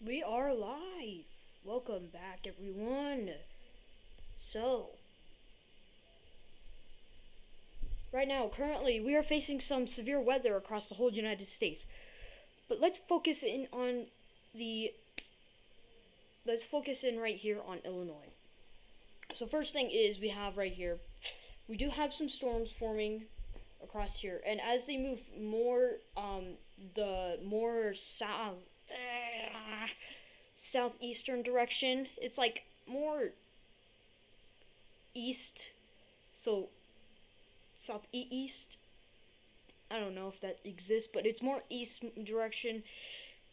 We are live. Welcome back, everyone. So, right now, currently, we are facing some severe weather across the whole United States. But the. let's focus in right here on Illinois. So, first thing is we have right here, we do have some storms forming across here, and as they move more, the more southeastern direction, it's like more east, so southeast. I don't know if that exists, but it's more east direction.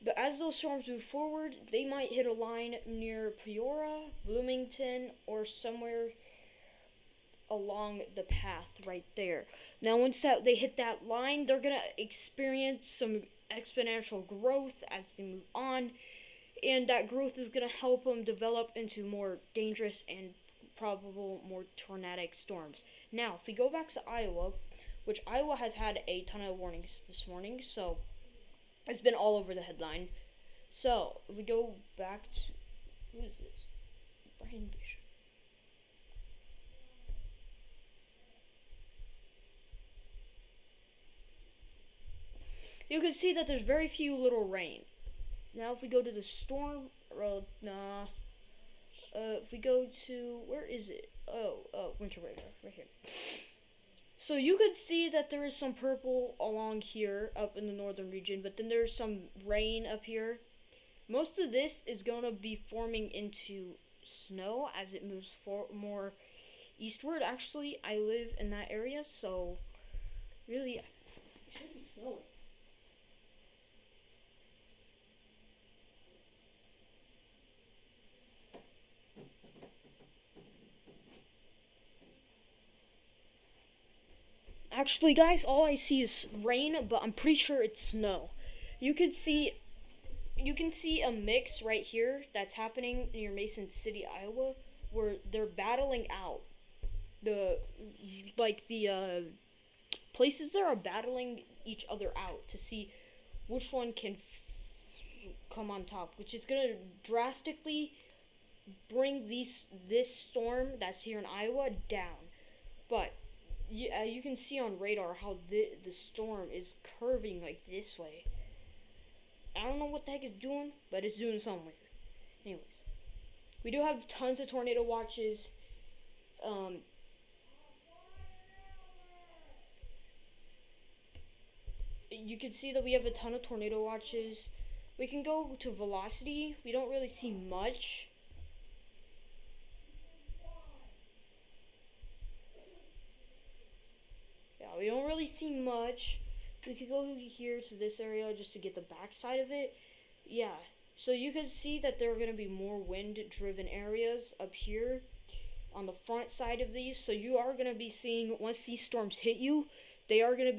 But as those storms move forward, they might hit a line near Peoria, Bloomington, or somewhere along the path right there. Now, once they hit that line, they're gonna experience some exponential growth as they move on, and that growth is gonna help them develop into more dangerous and probable more tornadic storms. Now, if we go back to Iowa, which Iowa has had a ton of warnings this morning, so it's been all over the headline. So, if we go back to, who is this? Brian Bishop. You can see that there's very few little rain. Now, if we go to the storm, if we go to, where is it? Winter radar, right here. So you could see that there is some purple along here up in the northern region, but then there's some rain up here. Most of this is going to be forming into snow as it moves more eastward. Actually, I live in that area, so really, it should be snowing. Actually, guys, all I see is rain, but I'm pretty sure it's snow. You can see you can see a mix right here that's happening near Mason City, Iowa, where they're battling out the places there are battling each other out to see which one can come on top, which is gonna drastically bring this storm that's here in Iowa down. But you can see on radar how the storm is curving like this way. I don't know what the heck it's doing, but it's doing something weird. Anyways, we do have tons of tornado watches. Um, you can see that we have a ton of tornado watches. We can go to velocity. We don't really see much. Yeah, we don't really see much. We could go here to this area just to get the backside of it. Yeah, so you can see that there are going to be more wind-driven areas up here on the front side of these. So you are going to be seeing, once these storms hit you, you are going to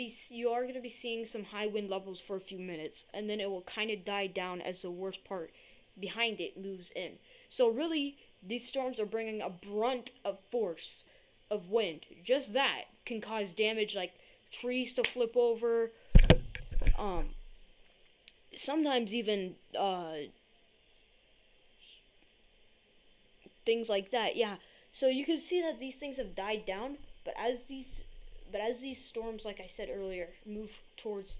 be seeing some high wind levels for a few minutes, and then it will kind of die down as the worst part behind it moves in. So really, these storms are bringing a brunt of force of wind. Just that can cause damage, like trees to flip over, um, sometimes even things like that. Yeah. So you can see that these things have died down, but as these storms, like I said earlier, move towards,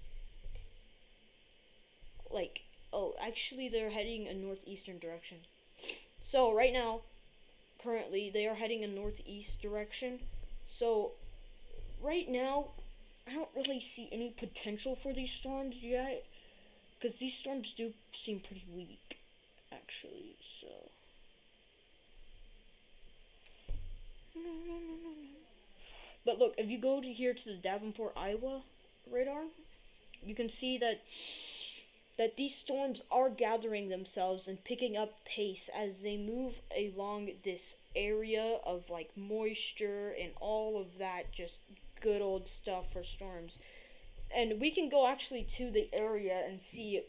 like, oh, actually they're heading a northeastern direction. So right now, currently they are heading a northeast direction. So right now, I don't really see any potential for these storms yet, because these storms do seem pretty weak, actually. So, but look, if you go to here to the Davenport, Iowa radar, you can see that these storms are gathering themselves and picking up pace as they move along this area of like moisture and all of that, just good old stuff for storms. And we can go actually to the area and see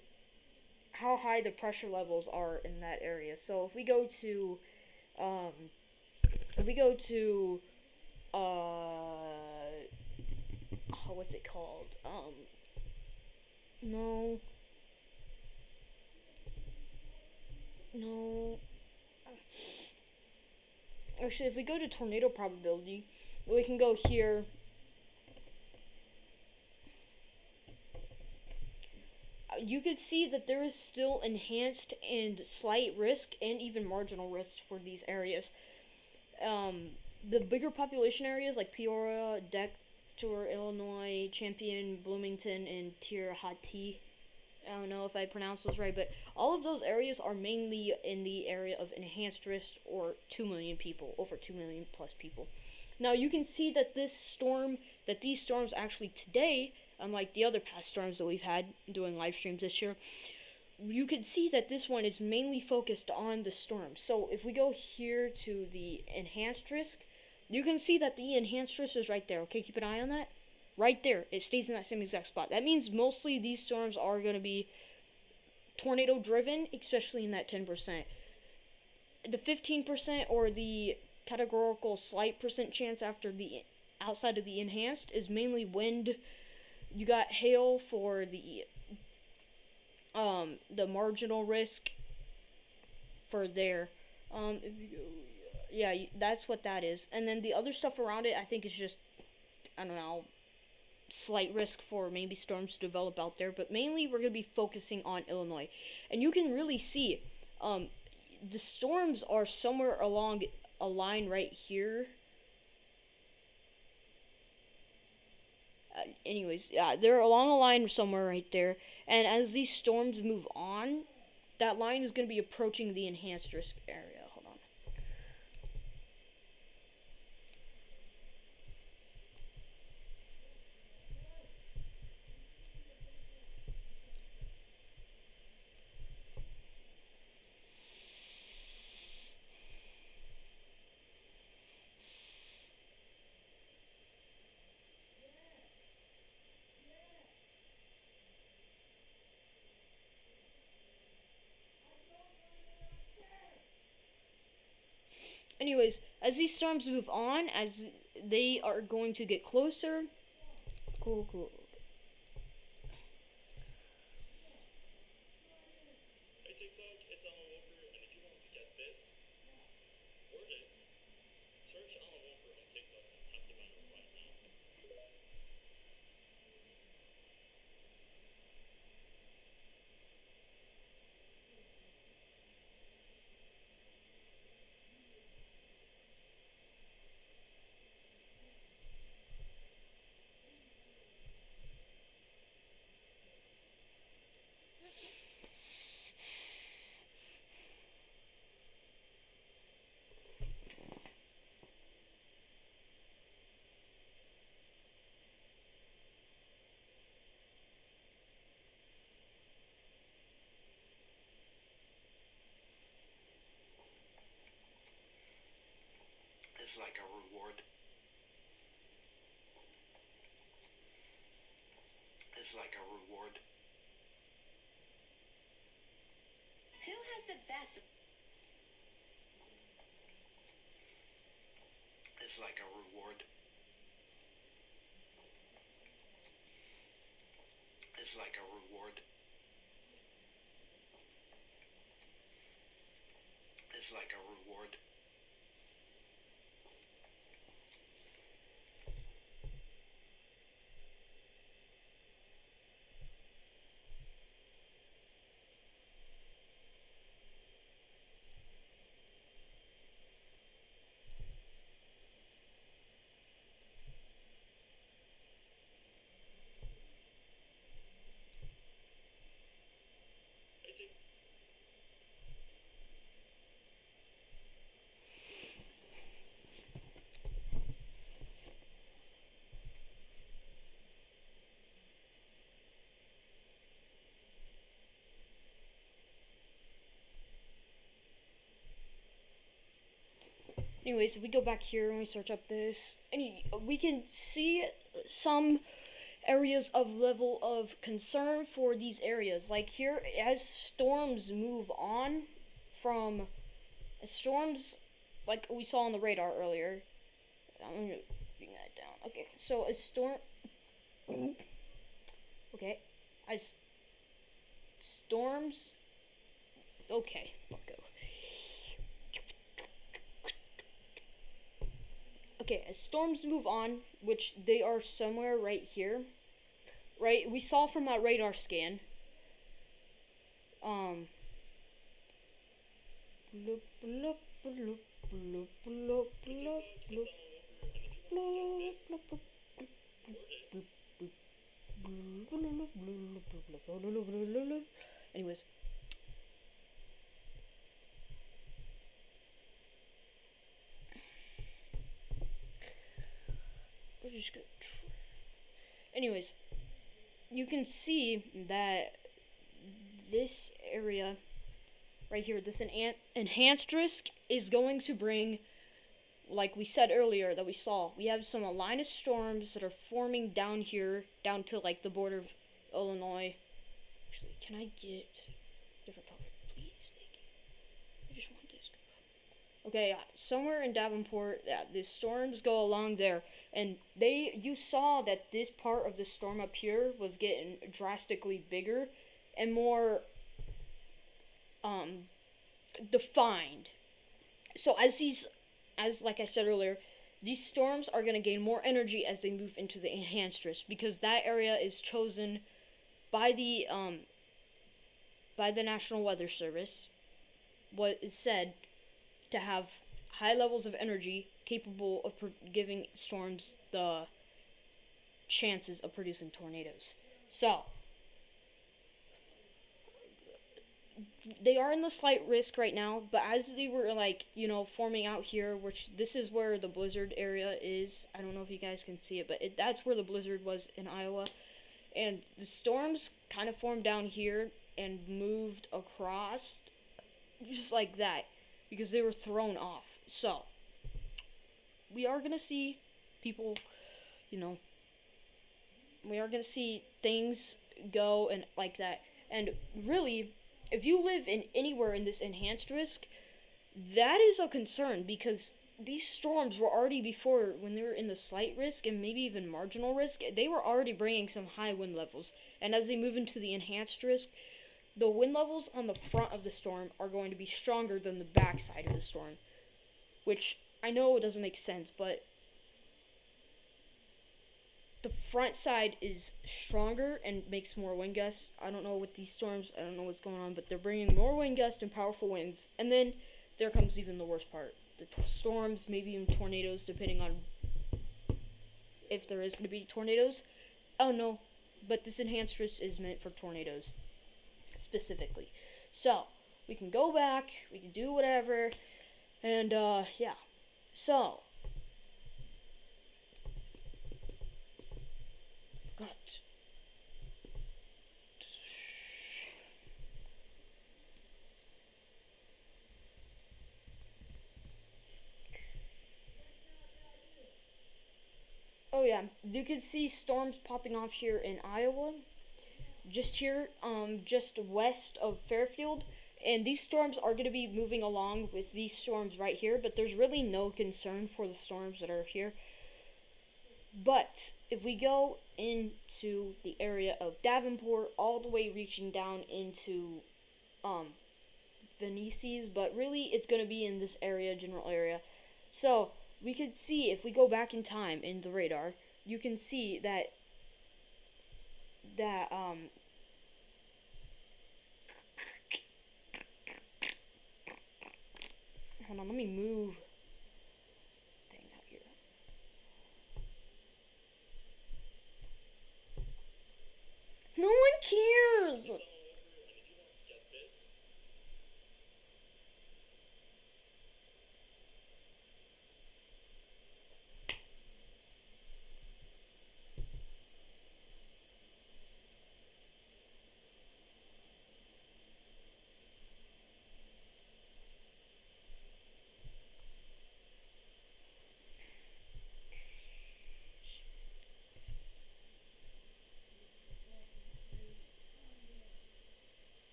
how high the pressure levels are in that area. So um, if we go to what's it called? No. Actually, if we go to tornado probability, we can go here. You can see that there is still enhanced and slight risk and even marginal risk for these areas. The bigger population areas like Peoria, Decatur, Illinois, Champion, Bloomington, and Tirahati. I don't know if I pronounced those right, but all of those areas are mainly in the area of enhanced risk or 2 million people, over 2 million plus people. Now you can see that these storms actually today, unlike the other past storms that we've had doing live streams this year, you can see that this one is mainly focused on the storm. So if we go here to the enhanced risk, you can see that the enhanced risk is right there. Okay, keep an eye on that. Right there, it stays in that same exact spot. That means mostly these storms are going to be tornado driven, especially in that 10%. The 15% or the categorical slight percent chance after the outside of the enhanced is mainly wind. You got hail for the marginal risk for there. If you go, yeah, that's what that is. And then the other stuff around it, I think, is just, I don't know, slight risk for maybe storms to develop out there. But mainly, we're going to be focusing on Illinois. And you can really see the storms are somewhere along a line right here. Anyways, yeah, they're along a line somewhere right there. And as these storms move on, that line is going to be approaching the enhanced risk area. Hold on. Anyways, as these storms move on, as they are going to get closer. Cool. Hey TikTok, it's Alan Walker, and if you want to get this or this, search Alan Walker on TikTok and tap the banner right now. It's like a reward. It's like a reward. Who has the best? It's like a reward. It's like a reward. It's like a reward. Hey, Anyways, if we go back here and we search up this, we can see some areas of level of concern for these areas. Like here, as storms move on from storms, like we saw on the radar earlier. I'm gonna bring that down. Okay, so a storm. Okay, as storms. Okay, let's go. Okay, as storms move on, which they are somewhere right here, right? We saw from that radar scan. Um. Bloop, bloop, bloop, bloop, bloop, bloop, bloop, bloop, bloop, bloop. Anyways, we're just gonna. Anyways, you can see that this area right here, this enhanced risk, is going to bring, like we said earlier, that we saw, we have some line of storms that are forming down here, down to like the border of Illinois. Actually, can I get different color, please? Thank you. I just want this. Okay, somewhere in Davenport, the storms go along there, and you saw that this part of the storm up here was getting drastically bigger and more defined. So as like I said earlier, these storms are going to gain more energy as they move into the enhanced risk, because that area is chosen by the National Weather Service, what is said to have high levels of energy capable of giving storms the chances of producing tornadoes. So they are in the slight risk right now, but as they were forming out here, which this is where the blizzard area is. I don't know if you guys can see it, but that's where the blizzard was in Iowa. And the storms kind of formed down here and moved across just like that because they were thrown off. So we are going to see people, we are going to see things go and like that. And really, if you live in anywhere in this enhanced risk, that is a concern, because these storms were already before, when they were in the slight risk and maybe even marginal risk, they were already bringing some high wind levels. And as they move into the enhanced risk, the wind levels on the front of the storm are going to be stronger than the back side of the storm. Which, I know it doesn't make sense, but the front side is stronger and makes more wind gusts. I don't know with these storms, I don't know what's going on, but they're bringing more wind gusts and powerful winds. And then there comes even the worst part. The storms, maybe even tornadoes, depending on if there is going to be tornadoes. Oh no, but this enhanced risk is meant for tornadoes specifically. So, we can go back, we can do whatever, and yeah. So, forgot. Oh yeah, you can see storms popping off here in Iowa, just here, just west of Fairfield, and these storms are going to be moving along with these storms right here, but there's really no concern for the storms that are here. But if we go into the area of Davenport, all the way reaching down into Venices, but really it's going to be in this area, general area. So we could see, if we go back in time in the radar, you can see that hold on, let me move thing out here. No one cares.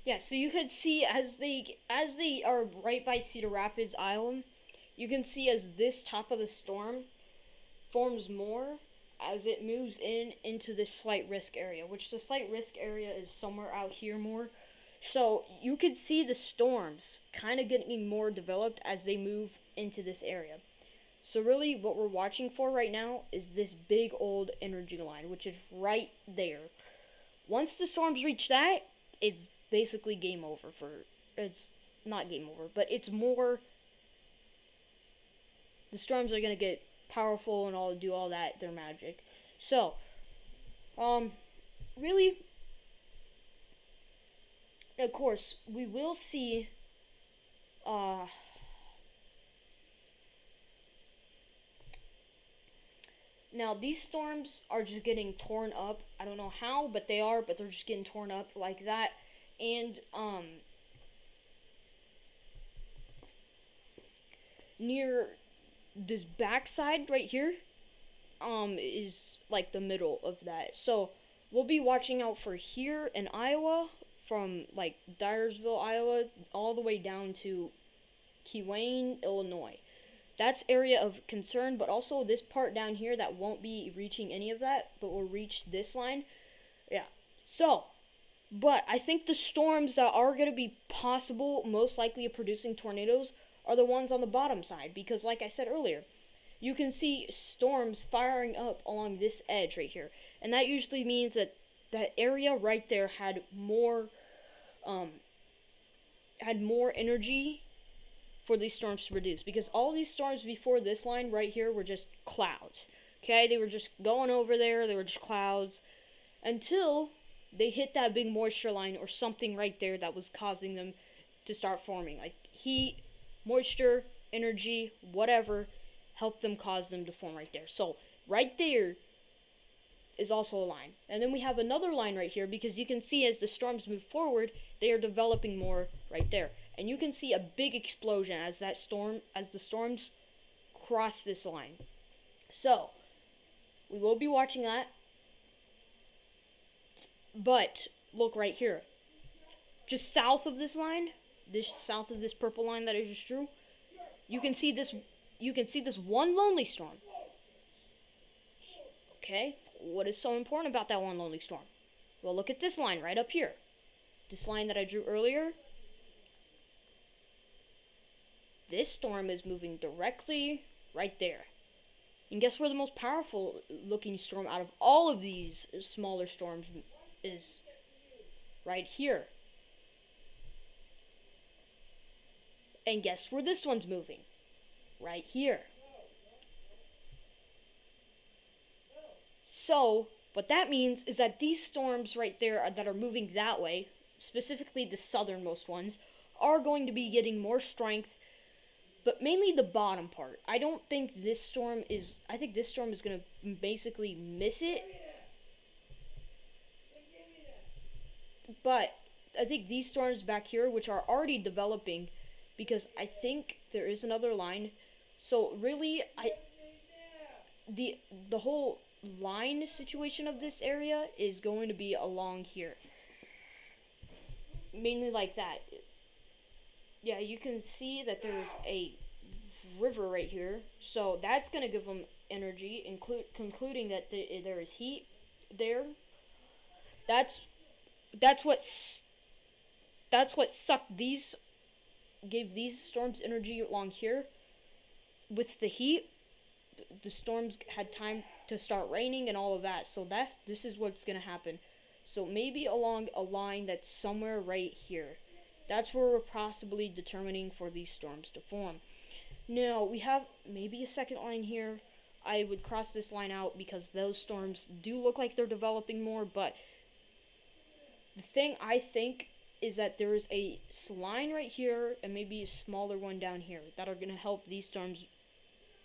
Yeah, so you could see as they are right by Cedar Rapids, Iowa, you can see as this top of the storm forms more as it moves into this slight risk area, which the slight risk area is somewhere out here more. So you could see the storms kind of getting more developed as they move into this area. So really what we're watching for right now is this big old energy line, which is right there. Once the storms reach that, it's basically game over for it's not game over, but it's more the storms are going to get powerful and all do all that their magic. So, really of course, we will see now these storms are just getting torn up. I don't know how, but they are, but they're just getting torn up like that. And near this backside right here is like the middle of that. So we'll be watching out for here in Iowa, from like Dyersville, Iowa, all the way down to Kewanee, Illinois. That's area of concern, but also this part down here that won't be reaching any of that, but will reach this line. Yeah. So, but I think the storms that are going to be possible, most likely of producing tornadoes, are the ones on the bottom side, because like I said earlier, you can see storms firing up along this edge right here, and that usually means that that area right there had more energy for these storms to produce, because all these storms before this line right here were just clouds. Okay, they were just going over there, they were just clouds until they hit that big moisture line or something right there that was causing them to start forming, like heat, moisture, energy, whatever helped them cause them to form right there. So right there is also a line. And then we have another line right here, because you can see as the storms move forward, they are developing more right there. And you can see a big explosion as the storms cross this line. So, we will be watching that. But look right here. Just south of this line, south of this purple line that I just drew, you can see this one lonely storm. Okay? What is so important about that one lonely storm? Well, look at this line right up here. This line that I drew earlier. This storm is moving directly right there. And guess where the most powerful looking storm out of all of these smaller storms is? Right here. And guess where this one's moving? Right here. So, what that means is that these storms right there that are moving that way, specifically the southernmost ones, are going to be getting more strength, but mainly the bottom part. I think this storm is going to basically miss it. But I think these storms back here, which are already developing, because I think there is another line. So really, the whole line situation of this area is going to be along here, mainly like that. Yeah, you can see that there's a river right here, so that's going to give them energy, concluding that there is heat there. That's what gave these storms energy along here. With the heat, the storms had time to start raining and all of that. So this is what's going to happen. So maybe along a line that's somewhere right here. That's where we're possibly determining for these storms to form. Now, we have maybe a second line here. I would cross this line out because those storms do look like they're developing more, but the thing I think is that there's a line right here and maybe a smaller one down here that are going to help these storms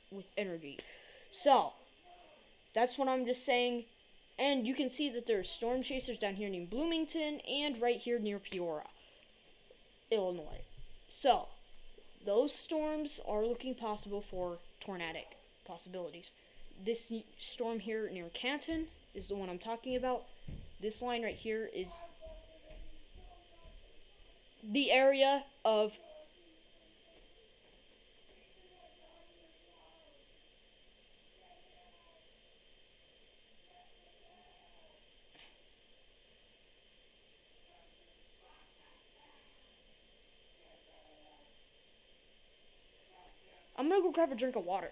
with energy. So, that's what I'm just saying. And you can see that there's storm chasers down here near Bloomington and right here near Peoria, Illinois. So, those storms are looking possible for tornadic possibilities. This storm here near Canton is the one I'm talking about. This line right here is the area of I'm gonna go grab a drink of water.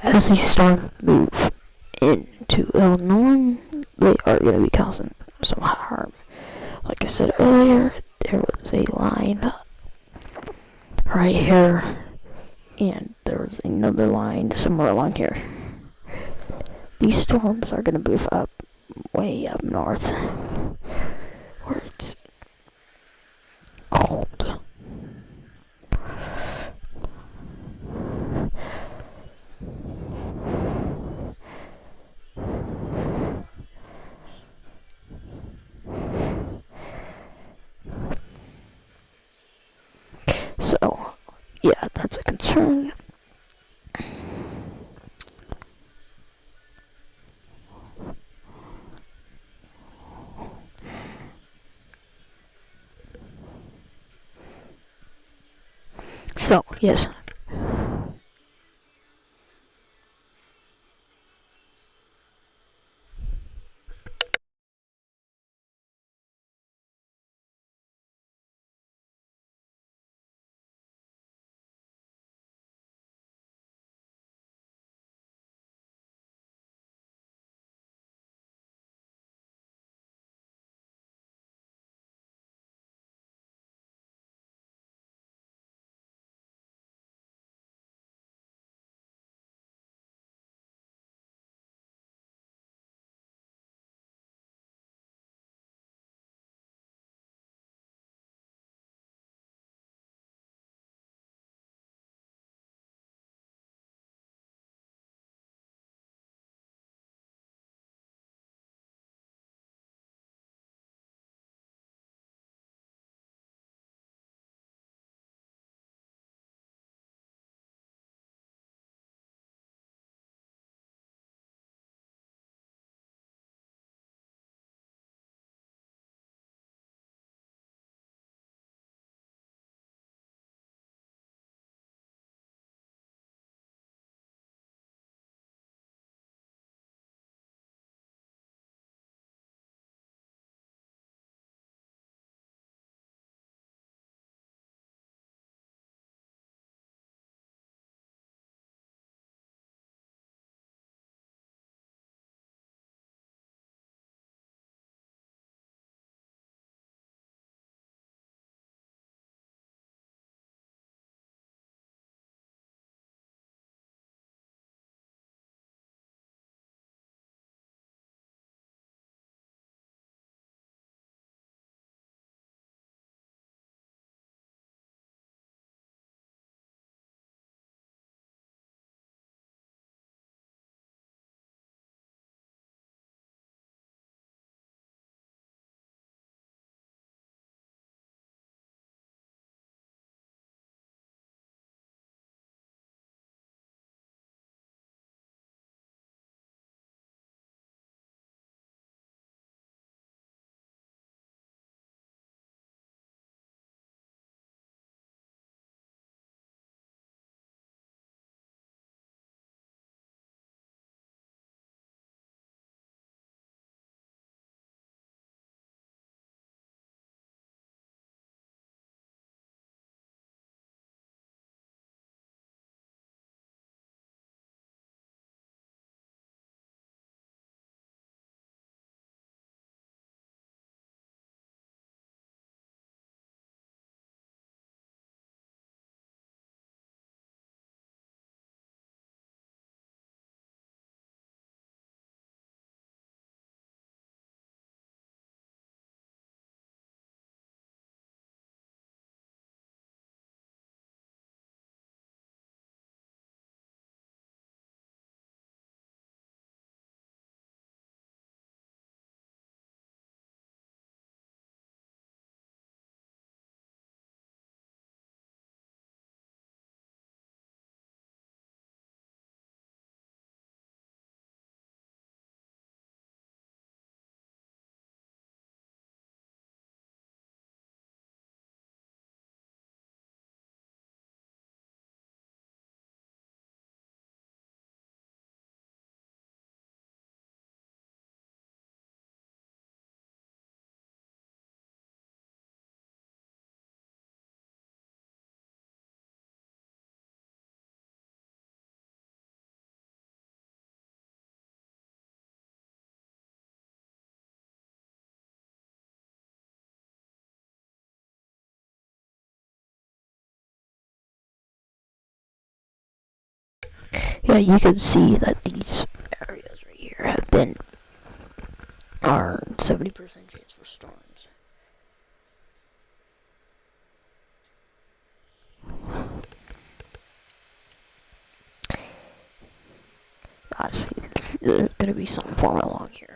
as these storms move into Illinois, they are going to be causing some harm. Like I said earlier, there was a line right here, and there was another line somewhere along here. These storms are going to move up, way up north, where it's cold. So, yeah, that's a concern. So, yes, Yeah, you can see that these areas right here have been are 70% chance for storms. Guys, there's gonna be something forming along here.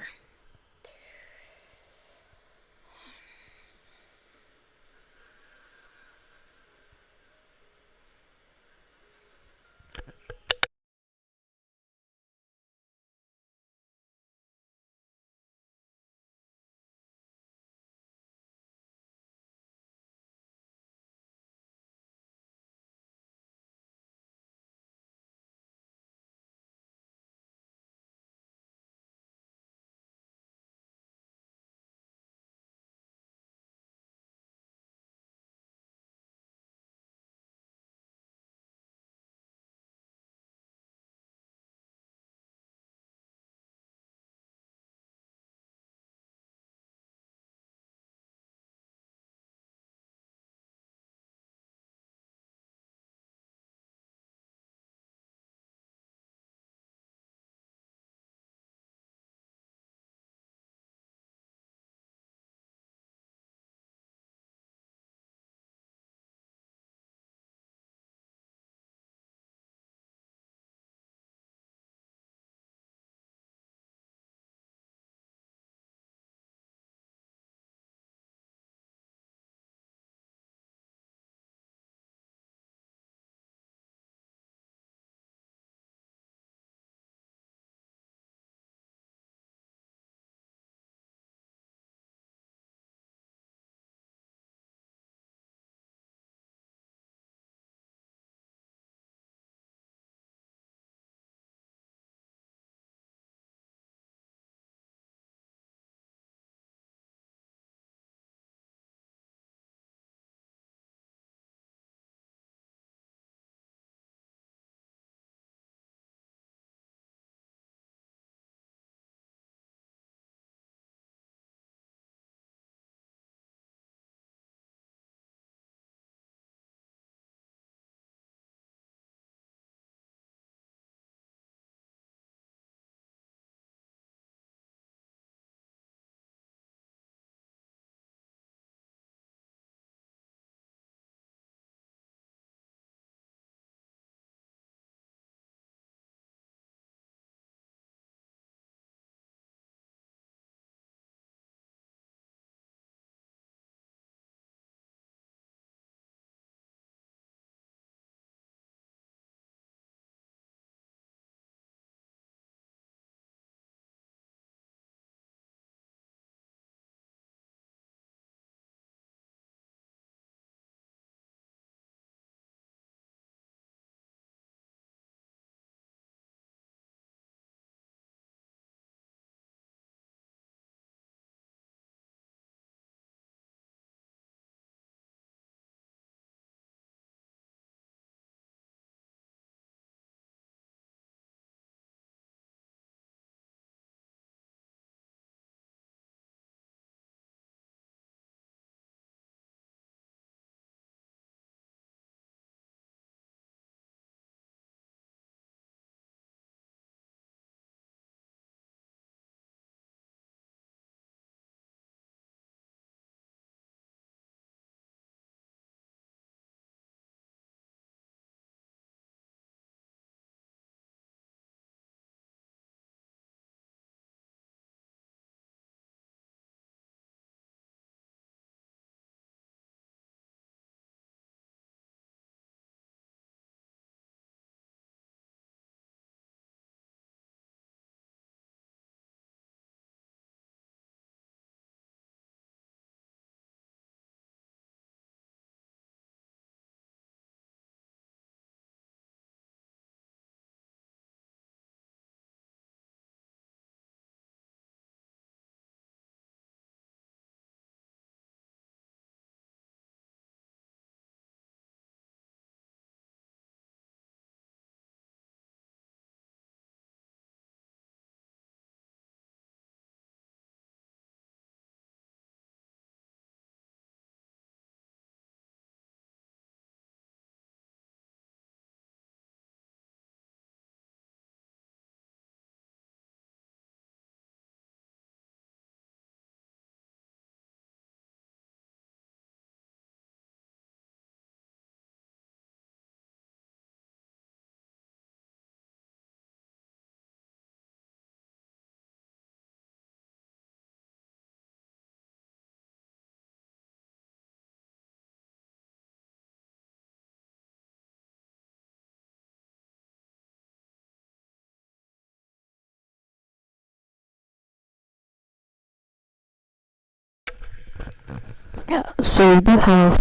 Yeah, so we do have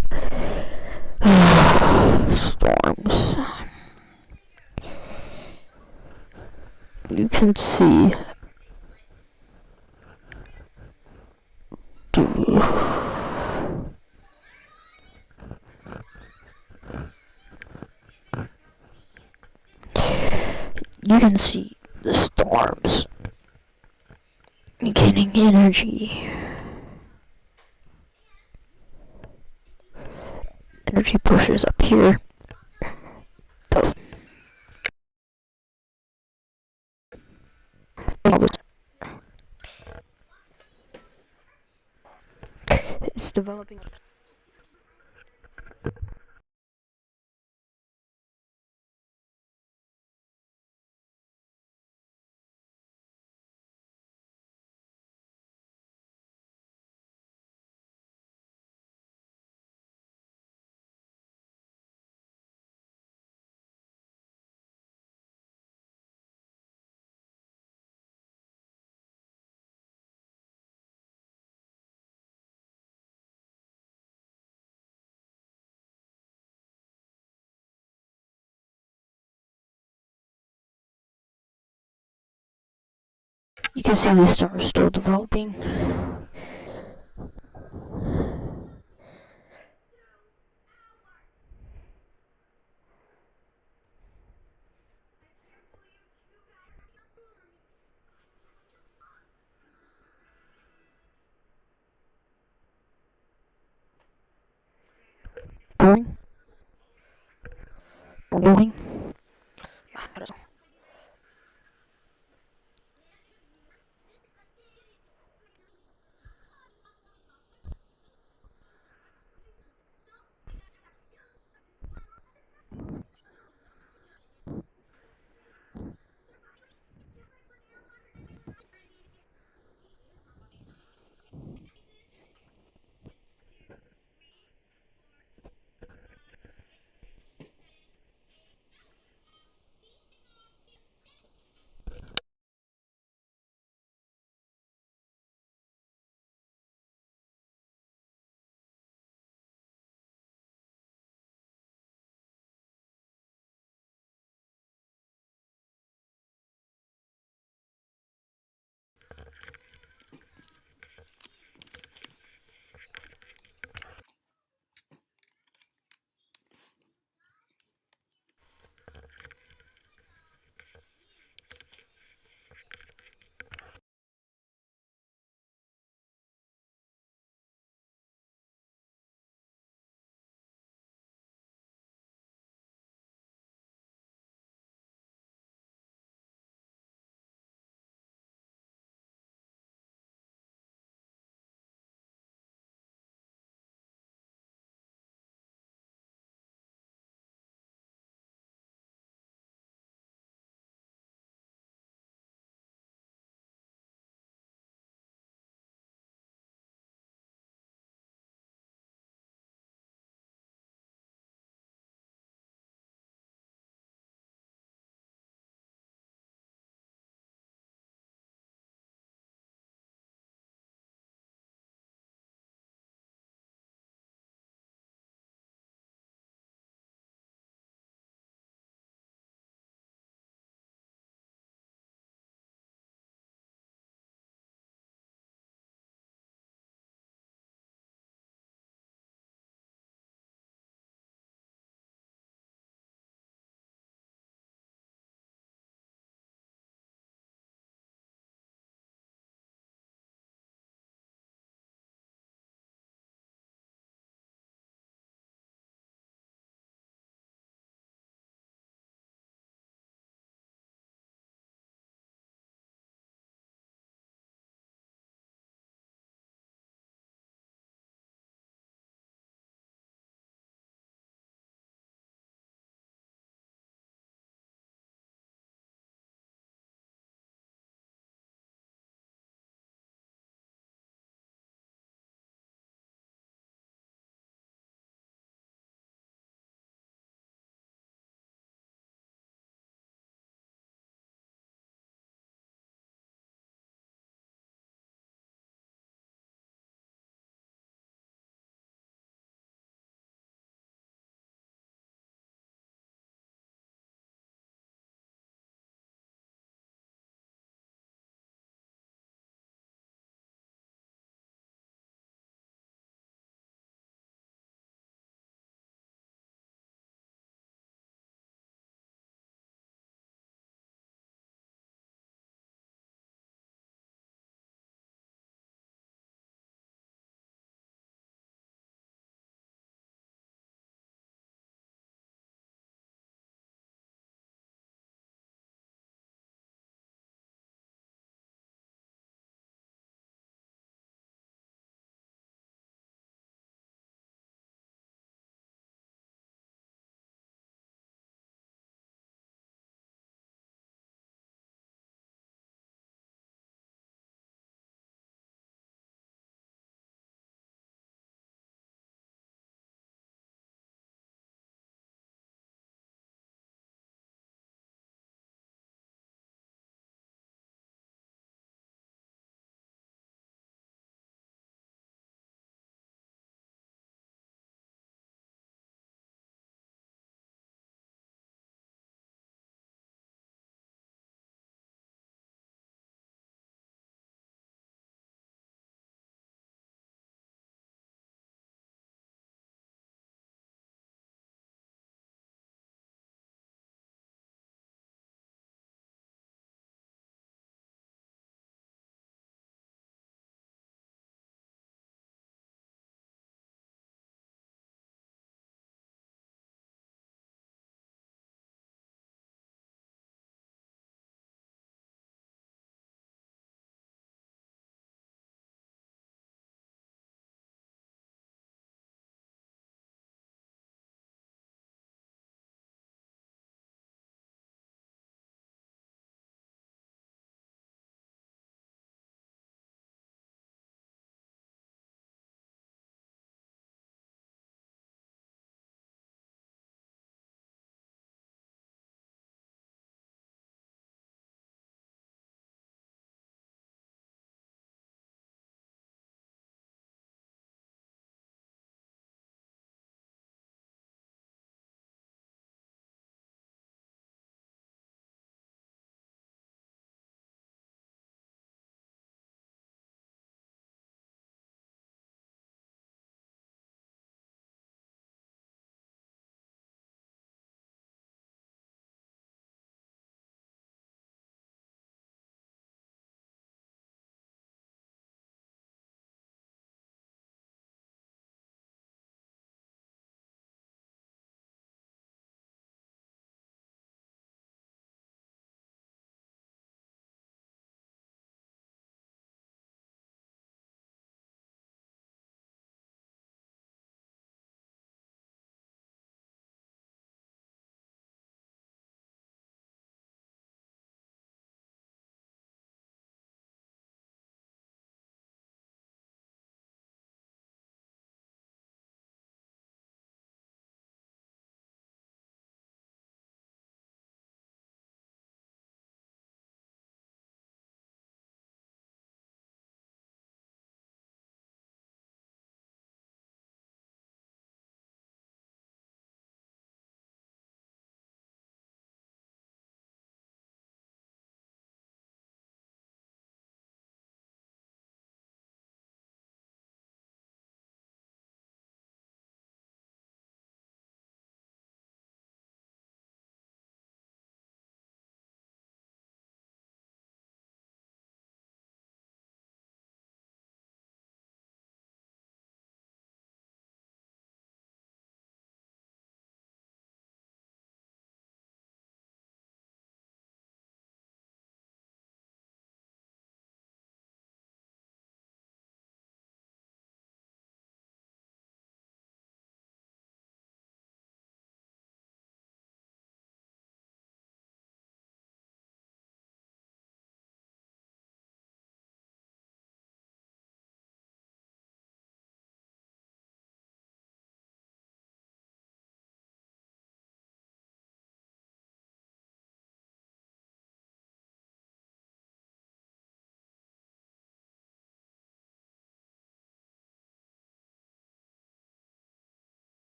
storms. You can see the storms gaining energy. Energy pushes up here. Those it's developing. You can see the storm still developing. Brewing.